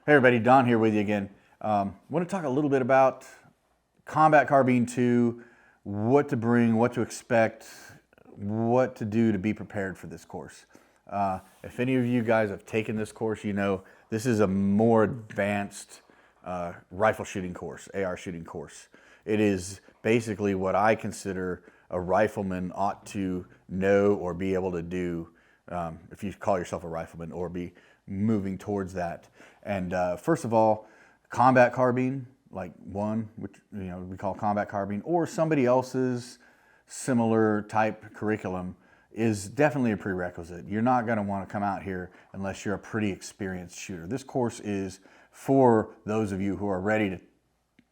Hey everybody, Don here with you again. I want to talk a little bit about Combat Carbine 2, what to bring, what to expect, what to do to be prepared for this course. If any of you guys have taken this course, you know this is a more advanced rifle shooting course, AR shooting course. It is basically what I consider a rifleman ought to know or be able to do if you call yourself a rifleman or be moving towards that. And first of all, combat carbine, like one, which we call combat carbine, or somebody else's similar type curriculum is definitely a prerequisite. You're not going to want to come out here unless you're a pretty experienced shooter. This course is for those of you who are ready to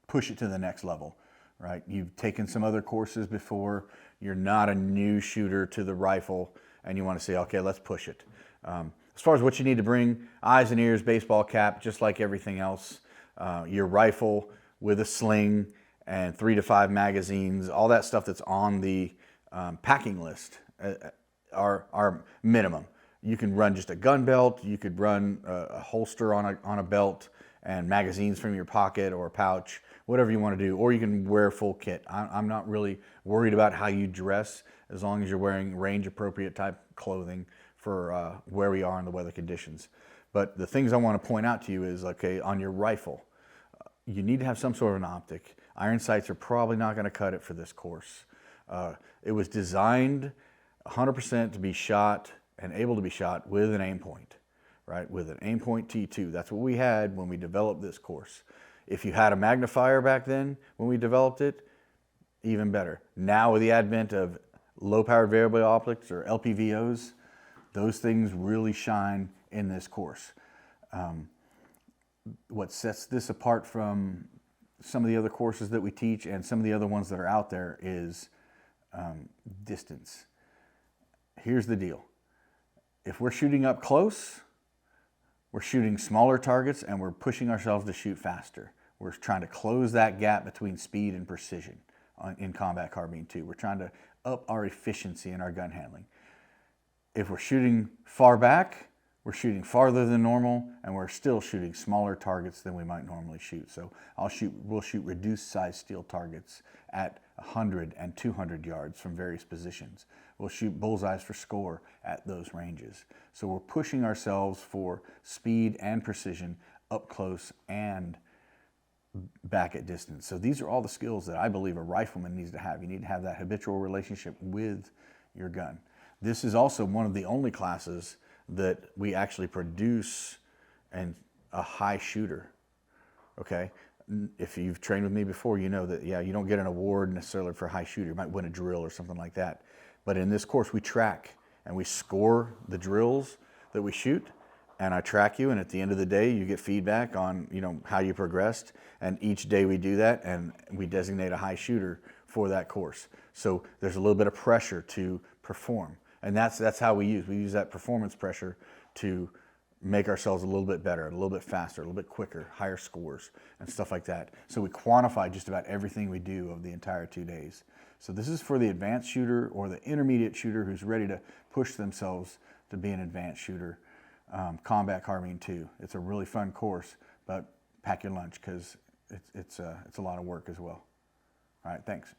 push it to the next level, right? You've taken some other courses before. You're not a new shooter to the rifle and you want to say, okay, let's push it. As far as what you need to bring, eyes and ears, baseball cap, just like everything else. Your rifle with a sling and 3 to 5 magazines, all that stuff that's on the packing list are minimum. You can run just a gun belt, you could run a holster on a belt and magazines from your pocket or pouch, whatever you want to do, or you can wear full kit. I'm not really worried about how you dress as long as you're wearing range appropriate type clothing for where we are in the weather conditions. But the things I want to point out to you is, okay, on your rifle, you need to have some sort of an optic. Iron sights are probably not going to cut it for this course. It was designed 100% to be shot and able to be shot with an aim point, right? With an aim point T2. That's what we had when we developed this course. If you had a magnifier back then when we developed it, even better. Now with the advent of low-powered variable optics or LPVOs, those things really shine in this course. What sets this apart from some of the other courses that we teach and some of the other ones that are out there is distance. Here's the deal. If we're shooting up close, we're shooting smaller targets and we're pushing ourselves to shoot faster. We're trying to close that gap between speed and precision in Combat Carbine 2. We're trying to up our efficiency in our gun handling. If we're shooting far back, we're shooting farther than normal, and we're still shooting smaller targets than we might normally shoot. So we'll shoot reduced size steel targets at 100 and 200 yards from various positions. We'll shoot bullseyes for score at those ranges. So we're pushing ourselves for speed and precision up close and back at distance. So these are all the skills that I believe a rifleman needs to have. You need to have that habitual relationship with your gun. This is also one of the only classes that we actually produce a high shooter, okay? If you've trained with me before, you know that, yeah, you don't get an award necessarily for high shooter. You might win a drill or something like that. But in this course, we track and we score the drills that we shoot, and I track you, and at the end of the day, you get feedback on how you progressed, and each day we do that, and we designate a high shooter for that course. So there's a little bit of pressure to perform. And that's how we use that performance pressure to make ourselves a little bit better, a little bit faster, a little bit quicker, higher scores and stuff like that. So we quantify just about everything we do of the entire 2 days. So this is for the advanced shooter or the intermediate shooter who's ready to push themselves to be an advanced shooter. Combat Carbine 2. It's a really fun course, but pack your lunch because it's a lot of work as well. All right, thanks.